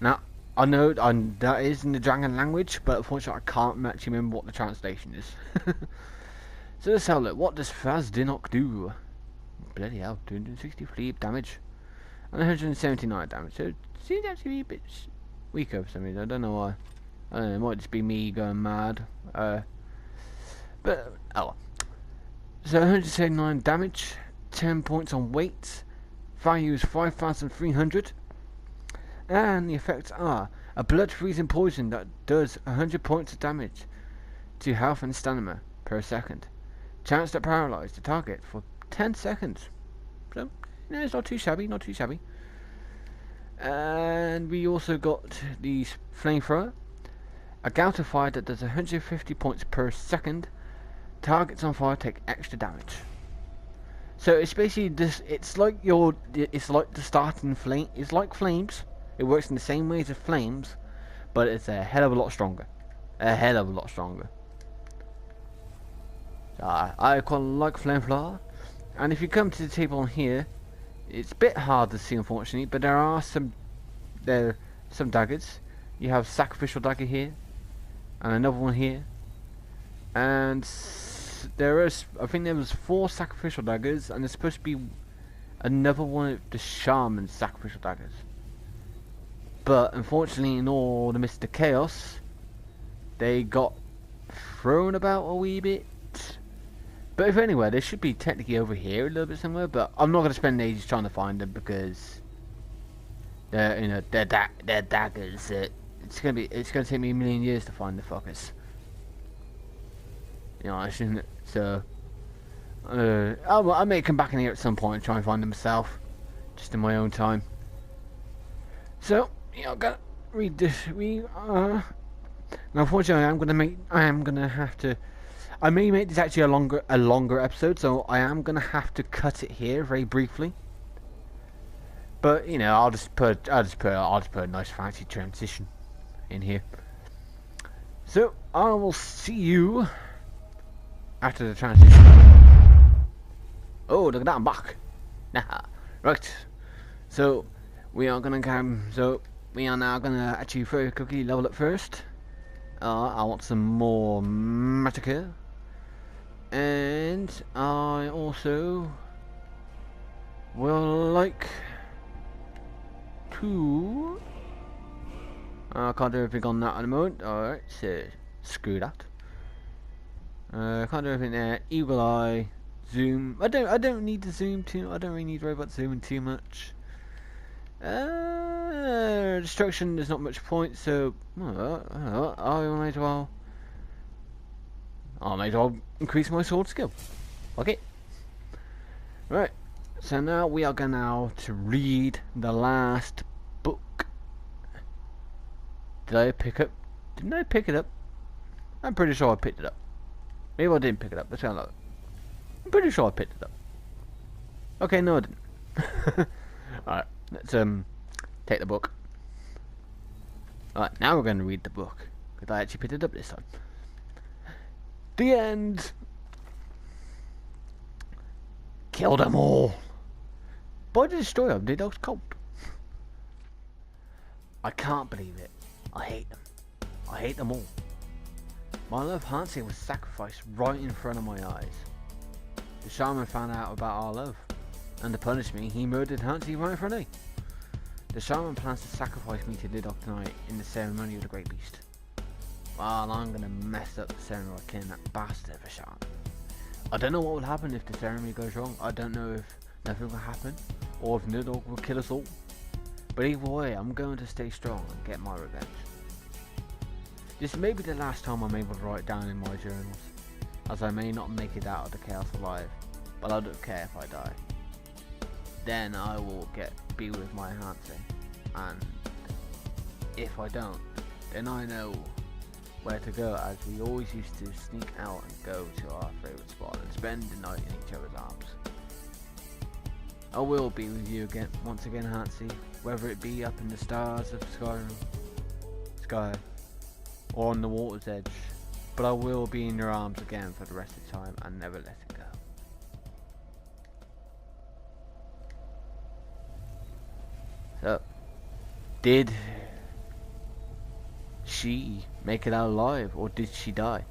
Now, I know that is in the dragon language, but unfortunately I can't actually remember what the translation is. So let's have a look. What does Vaz Dinok do? Bloody hell, 263 damage and 179 damage. So it seems actually to be a bit weaker for some reason. I don't know why. I don't know, it might just be me going mad. But, oh well. So 179 damage, 10 points on weight, value is 5,300, and the effects are a blood freezing poison that does 100 points of damage to health and stamina per second. Chance to paralyze the target for 10 seconds. So, it's not too shabby, not too shabby. And we also got the Flamethrower, a gout of fire that does 150 points per second. Targets on fire take extra damage. So it's basically this. It's like the starting flame. It's like flames. It works in the same way as the flames, but it's a hell of a lot stronger. A hell of a lot stronger. So I quite like Flamethrower. And if you come to the table on here, it's a bit hard to see, unfortunately. But there are some daggers. You have Sacrificial Dagger here, and another one here, and I think there was 4 Sacrificial Daggers, and there's supposed to be another one of the Shaman's Sacrificial Daggers. But unfortunately, in all the Mr. Chaos, they got thrown about a wee bit. But if anywhere, they should be technically over here a little bit somewhere. But I'm not going to spend ages trying to find them because they're daggers. It's going to take me a million years to find the fuckers. You know, I shouldn't. So I may come back in here at some point and try and find them myself, just in my own time. So yeah, I'm gonna read this. Now, unfortunately, I may make this actually a longer episode, so I am gonna have to cut it here very briefly. But you know, I'll just put a nice fancy transition in here. So I will see you after the transition. Oh, look at that, I'm back. Nah. Right. So we are now gonna actually very quickly level up first. I want some more Matica. And I also will like to I can't do everything on that at the moment. Alright, so screw that. Can't do everything there. Eagle Eye, zoom. I don't need to zoom too. I don't really need to worry about zooming too much. Destruction. There's not much point, so I might as well increase my sword skill. Okay. Right. So now we are going to read the last book. Didn't I pick it up? I'm pretty sure I picked it up. Maybe I didn't pick it up. Let's have a look. I'm pretty sure I picked it up. Okay, no I didn't. Alright, let's take the book. Alright, now we're going to read the book, because I actually picked it up this time. The end! Kill them all! By the destroyer of Nidhogg's cult. I can't believe it. I hate them. I hate them all. My love Hansi was sacrificed right in front of my eyes. The shaman found out about our love, and to punish me, he murdered Hansi right in front of me. The shaman plans to sacrifice me to Nidhogg tonight in the ceremony of the Great Beast. Well, I'm gonna mess up the ceremony by killing that bastard of a shaman. I don't know what will happen if the ceremony goes wrong. I don't know if nothing will happen, or if Nidhogg will kill us all. But either way, I'm going to stay strong and get my revenge. This may be the last time I'm able to write down in my journals, as I may not make it out of the chaos alive, but I don't care if I die. Then I will be with my Hansi, and if I don't, then I know where to go, as we always used to sneak out and go to our favourite spot and spend the night in each other's arms. I will be with you again, once again, Hansi, whether it be up in the stars of Sky, or on the water's edge, but I will be in your arms again for the rest of the time and never let it go. So, did she make it out alive, or did she die?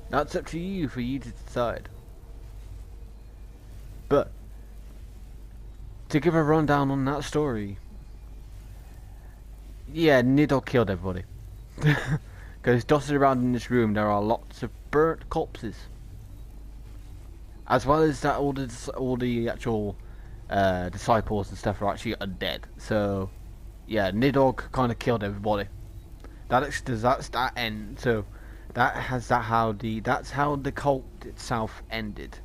That's up to you, for you to decide. But to give a rundown on that story, yeah, Nidhogg killed everybody. Because dotted around in this room there are lots of burnt corpses, as well as that all the actual disciples and stuff are actually undead. So yeah, Nidhogg kind of killed everybody. That's that end. So that's how the cult itself ended.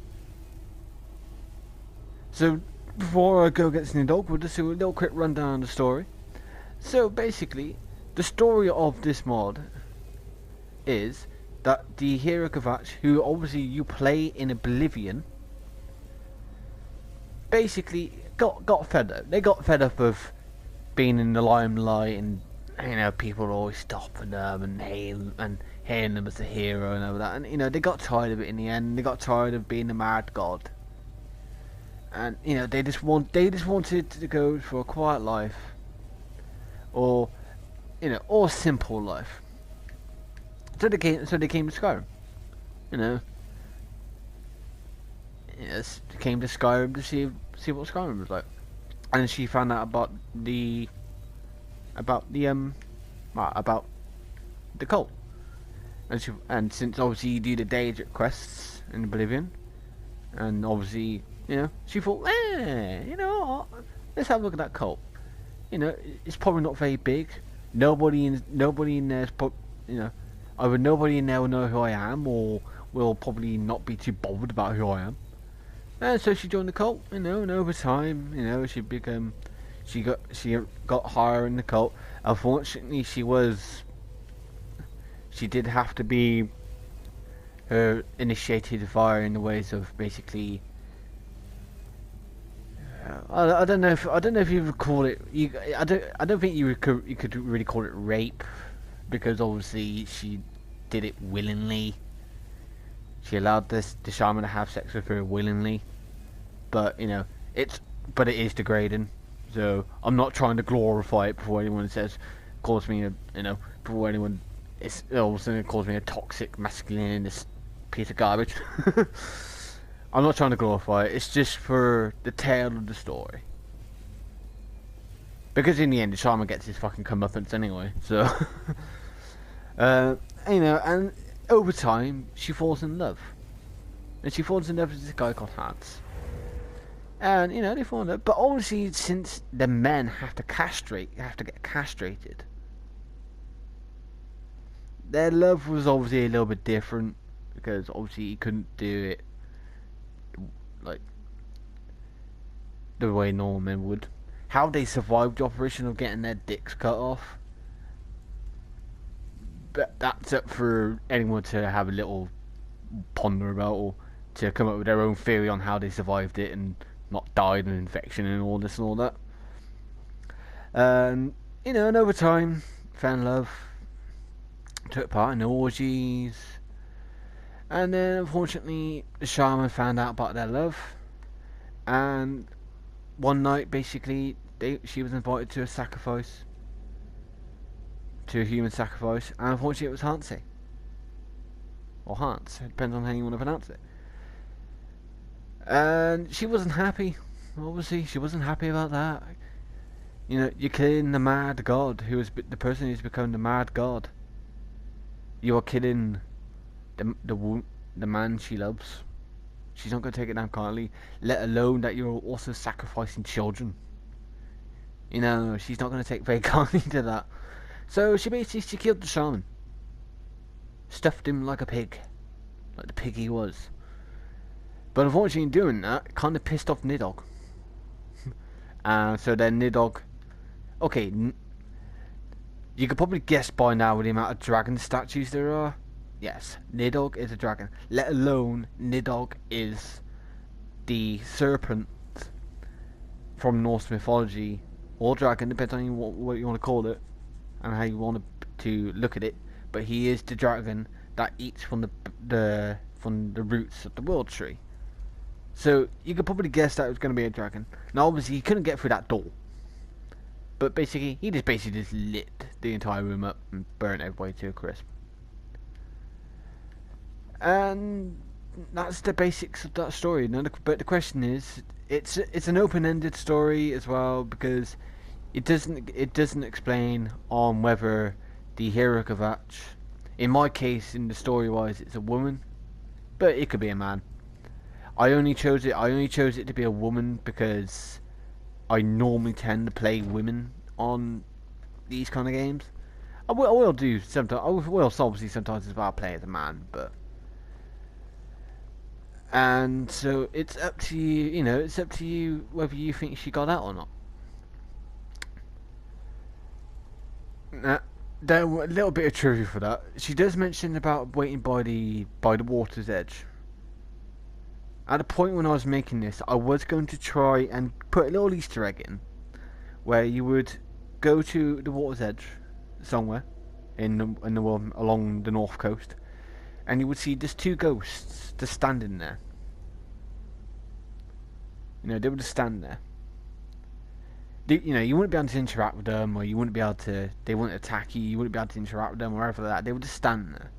So before I go against Nidhogg, we'll just do a little quick rundown of the story. So basically, the story of this mod is that the hero Kvatch, who obviously you play in Oblivion, basically got fed up. They got fed up of being in the limelight, and people always stopping them and hailing them as a hero and all that. And they got tired of it in the end. They got tired of being a mad god, and they just wanted to go for a quiet life, or simple life. So they came to Skyrim. Yes, came to Skyrim to see what Skyrim was like, and she found out about the cult, and since obviously you do the danger quests in Oblivion, and obviously she thought, let's have a look at that cult. It's probably not very big. Nobody in there's either nobody in there will know who I am, or will probably not be too bothered about who I am. And so she joined the cult, and over time, she got higher in the cult. Unfortunately, she did have to be initiated via in the ways of basically. I don't know if you would call it. I don't think you could really call it rape, because obviously she did it willingly. She allowed the shaman to have sex with her willingly, but it is degrading. So I'm not trying to glorify it before anyone calls me before anyone all of a sudden calls me a toxic masculinist piece of garbage. I'm not trying to glorify it. It's just for the tale of the story. Because in the end, the shaman gets his fucking comeuppance anyway. So, and over time, she falls in love. And she falls in love with this guy called Hans. And, they fall in love. But obviously, since the men have to get castrated, their love was obviously a little bit different. Because obviously, he couldn't do it like the way normal men would. How they survived the operation of getting their dicks cut off, but that's up for anyone to have a little ponder about, or to come up with their own theory on how they survived it and not died of infection and all this and all that. And over time, fell in love, took part in orgies. And then, unfortunately, the shaman found out about their love, and one night, basically, she was invited to a sacrifice, to a human sacrifice, and unfortunately, it was Hansi, or Hans. It depends on how you want to pronounce it. And she wasn't happy. Obviously, she wasn't happy about that. You're killing the mad god, who is the person who's become the mad god. You are killing the man she loves. She's not going to take it down kindly, let alone that you're also sacrificing children. You know, she's not going to take very kindly to that. So she killed the shaman. Stuffed him like a pig. Like the pig he was. But unfortunately in doing that, kind of pissed off Nidhogg. So then Nidhogg... Okay, you could probably guess by now with the amount of dragon statues there are. Yes, Nidhogg is a dragon. Let alone Nidhogg is the serpent from Norse mythology, or dragon, depends on what you want to call it and how you want to look at it. But he is the dragon that eats from the roots of the world tree. So you could probably guess that it was going to be a dragon. Now obviously he couldn't get through that door, but basically he just lit the entire room up and burnt everybody to a crisp. And that's the basics of that story. Now, but the question is, it's an open-ended story as well, because it doesn't explain on whether the hero Kvatch, in my case, in the story-wise, it's a woman, but it could be a man. I only chose it to be a woman because I normally tend to play women on these kind of games. I will do sometimes. I will obviously sometimes as well play as a man, but. And so it's up to you, it's up to you whether you think she got out or not. Now, a little bit of trivia for that. She does mention about waiting by the water's edge. At the point when I was making this, I was going to try and put a little Easter egg in, where you would go to the water's edge somewhere in the world along the north coast, and you would see just two ghosts just standing there. They would just stand there. You wouldn't be able to interact with them, or you wouldn't be able to. They wouldn't attack you. You wouldn't be able to interact with them, or anything like that. They would just stand there,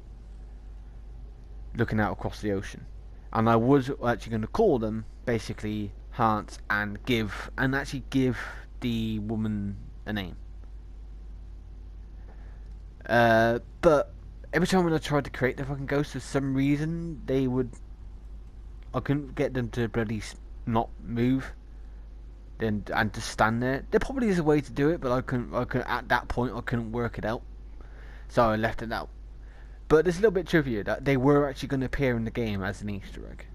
looking out across the ocean. And I was actually going to call them basically Hans and actually give the woman a name. But every time when I tried to create the fucking ghosts, for some reason I couldn't get them to bloody not move, and just stand there. There probably is a way to do it, but I couldn't. At that point I couldn't work it out, so I left it out. But there's a little bit of trivia that they were actually going to appear in the game as an Easter egg.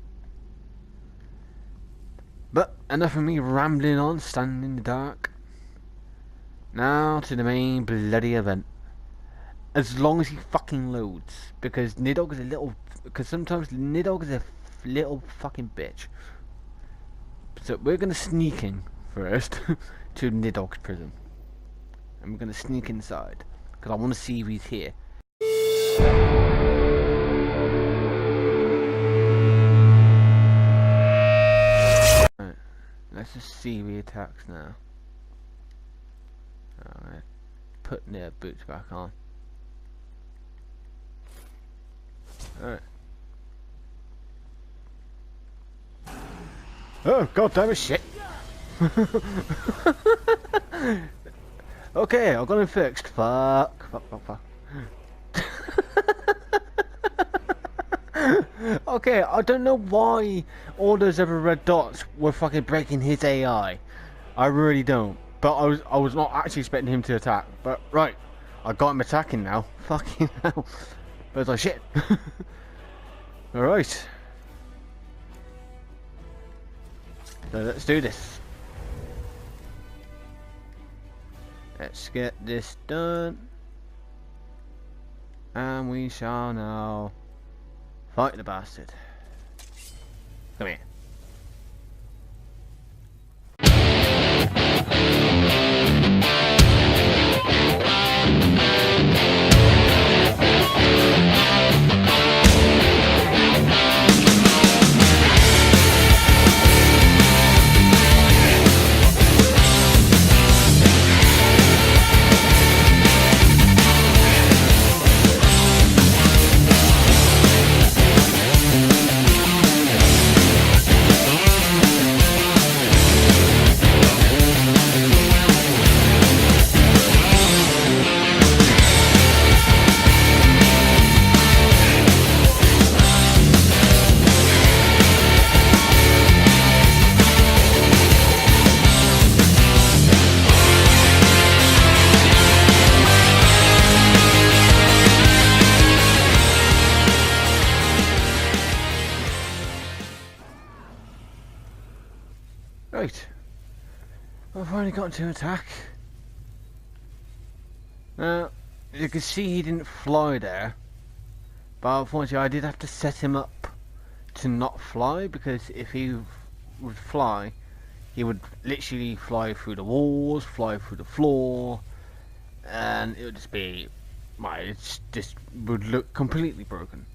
But enough of me rambling on, standing in the dark. Now to the main bloody event. As long as he fucking loads, because Nidhogg is a little. Because sometimes Nidhogg is a little fucking bitch. So we're gonna sneak in first to Nidhogg's prison, and we're gonna sneak inside because I want to see if he's here. Right, let's just see if he attacks now. Alright, put their boots back on. Alright. Oh, god damn it, shit! Okay, I got him fixed. Fuck. Okay, I don't know why all those other red dots were fucking breaking his AI. I really don't. But I was not actually expecting him to attack. But right, I got him attacking now. Fucking hell. But it's like shit. Alright. So let's do this. Let's get this done. And we shall now fight the bastard. Come here. Right. I've finally got to attack. Now, you can see he didn't fly there. But unfortunately I did have to set him up to not fly, because if he would fly, he would literally fly through the walls, fly through the floor, and it would just be, it just would look completely broken.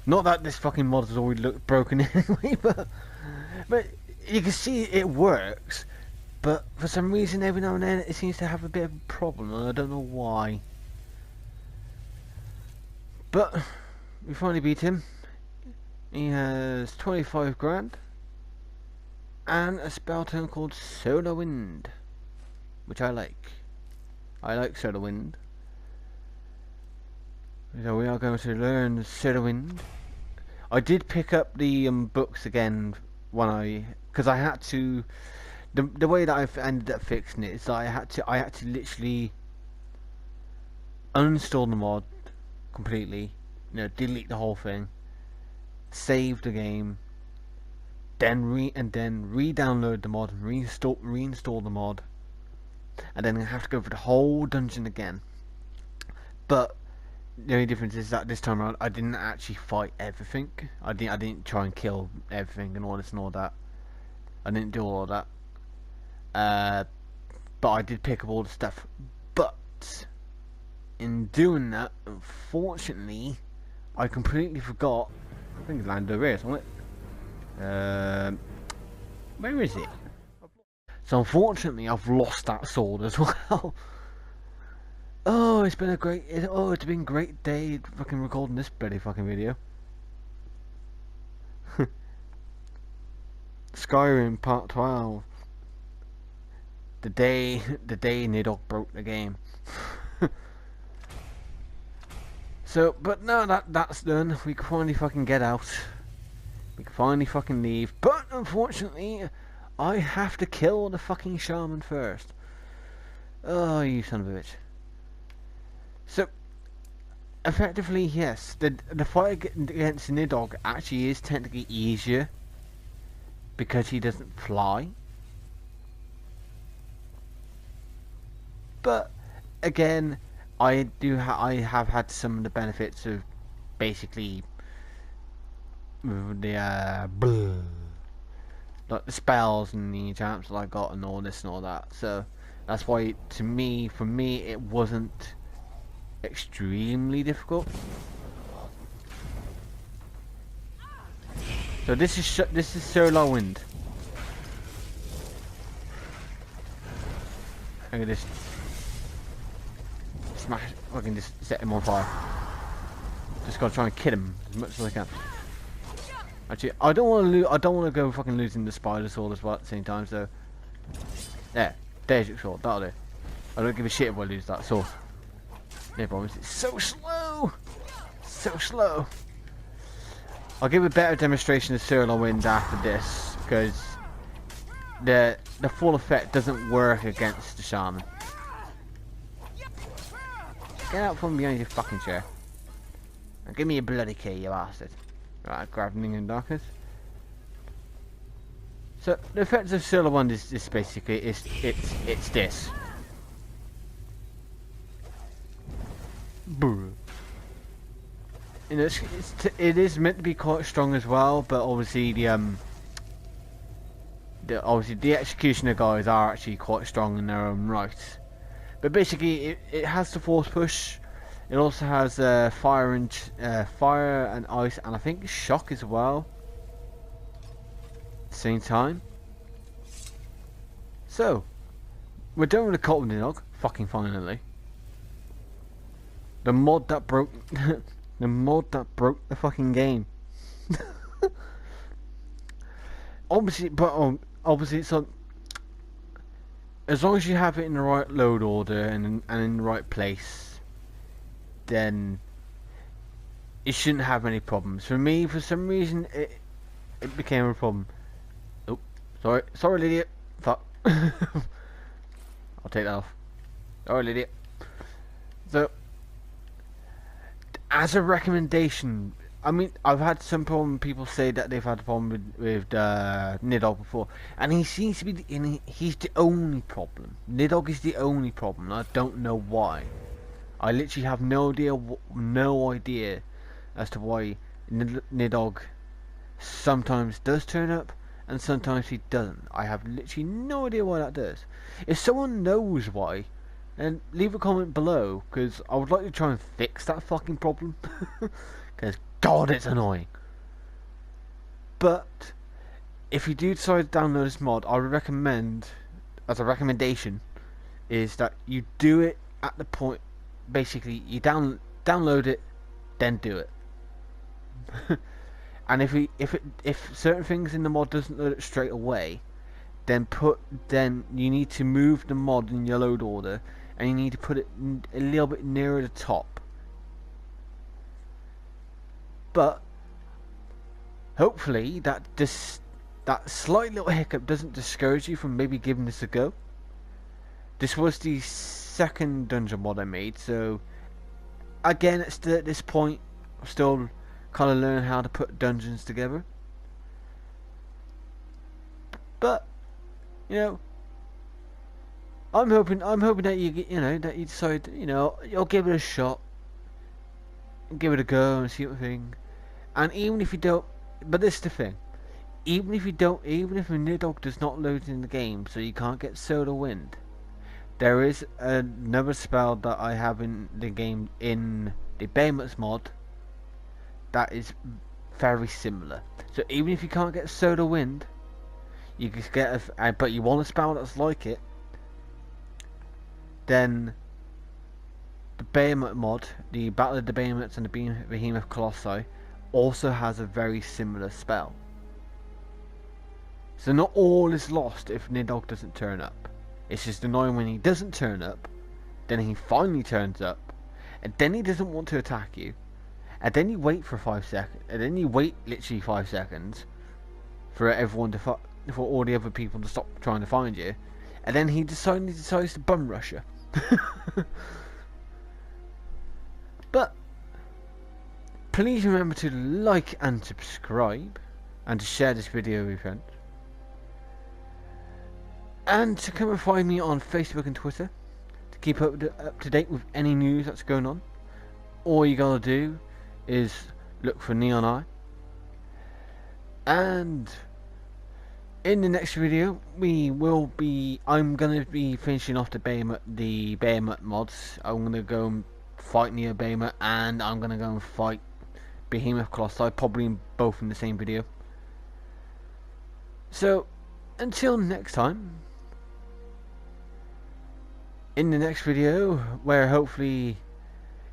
Not that this fucking mod has always looked broken anyway, but you can see it works. But for some reason, every now and then, it seems to have a bit of a problem, and I don't know why. But we finally beat him. He has 25 grand and a spell turn called Solar Wind, which I like. I like Solar Wind. So we are going to learn Solar Wind. I did pick up the books again when because I had to. The way that I've ended up fixing it is that I had to literally uninstall the mod completely, delete the whole thing, save the game, then re-download the mod, reinstall the mod, and then I have to go for the whole dungeon again. But the only difference is that this time around I didn't actually fight everything. I didn't try and kill everything and all this and all that. I didn't do all of that. But I did pick up all the stuff. But in doing that, unfortunately, I completely forgot. I think it landed over here, isn't it? Where is it? So unfortunately, I've lost that sword as well. Oh, it's been a it's been a great day fucking recording this bloody fucking video. Skyrim Part 12. The day Nidhogg broke the game. So, but no, that's done. We can finally fucking get out. We can finally fucking leave. But unfortunately, I have to kill the fucking shaman first. Oh, you son of a bitch. So, effectively, yes, the fight against Nidhogg actually is technically easier because he doesn't fly. But again, I have had some of the benefits of basically the like the spells and the enchantments that I got and all this and all that. So that's why for me it wasn't extremely difficult. So this is Solar Wind. I can just smash. I can just set him on fire. Just gotta try and kill him as much as I can. Actually, I don't want to. I don't want to go fucking losing the spider sword as well at the same time. So there's your sword. That'll do. I don't give a shit if I lose that sword. No problems. It's so slow. So slow. I'll give a better demonstration of Solar Wind after this, because the full effect doesn't work against the shaman. Get out from behind your fucking chair. Now give me a bloody key, you bastard. Right, grabbing in darkness. So the effect of Solar Wind is basically it's this. Boo. You know, it is meant to be quite strong as well, but obviously the executioner guys are actually quite strong in their own right. But basically, it has the force push. It also has fire and ice, and I think shock as well. At the same time. So we're done with the Cult of Nidhogg, fucking finally. The mod that broke the mod that broke the fucking game. Obviously, it's on. As long as you have it in the right load order and in the right place, then it shouldn't have any problems. For me, for some reason, it became a problem. Oh, sorry, idiot. Fuck. I'll take that off. Sorry, idiot. So, as a recommendation, I mean, I've had some problem. People say that they've had a problem with Nidhogg before, and he seems to be. He's the only problem. Nidhogg is the only problem. And I don't know why. I literally have no idea as to why Nidhogg sometimes does turn up and sometimes he doesn't. I have literally no idea why that does. If someone knows why, then leave a comment below, because I would like to try and fix that fucking problem. Because God, it's annoying. But if you do decide to download this mod, I would recommend, as a recommendation, is that you do it at the point. Basically, you download it, then do it. And if certain things in the mod doesn't load it straight away, then you need to move the mod in your load order, and you need to put it a little bit nearer the top. But hopefully that slight little hiccup doesn't discourage you from maybe giving this a go. This was the second dungeon mod I made, so again, it's still at this point, I'm still kind of learning how to put dungeons together. But you know, I'm hoping that that you decide, you'll give it a shot, and give it a go and see what you think. And even if you don't, but this is the thing, even if a Nidhogg does not load in the game, so you can't get Solar Wind, there is another spell that I have in the game in the Behemoths mod that is very similar. So even if you can't get Solar Wind, you can get but you want a spell that's like it, then the Behemoth mod, the Battle of the Behemoths and the Behemoth Colossi, also has a very similar spell. So not all is lost if Nidhogg doesn't turn up. It's just annoying when he doesn't turn up, then he finally turns up, and then he doesn't want to attack you, and then you wait for 5 seconds, and then you wait literally 5 seconds for everyone for all the other people to stop trying to find you, and then he decides to bum rush you. But please remember to like and subscribe, and to share this video with your friends, and to come and find me on Facebook and Twitter to keep up to date with any news that's going on. All you gotta do is look for Neon Eye. And in the next video, I'm gonna be finishing off the Behemoth mods. I'm gonna go and fight Neo Behemoth, and I'm gonna go and fight Behemoth Colossi, probably both in the same video. So until next time, in the next video, where hopefully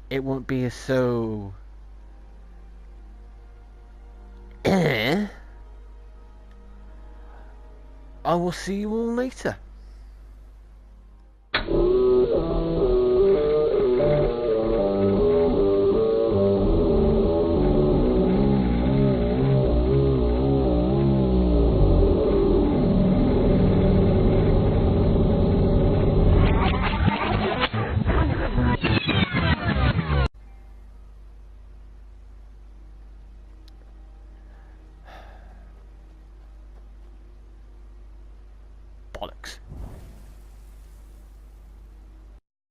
it won't be as so I will see you all later. Bollocks.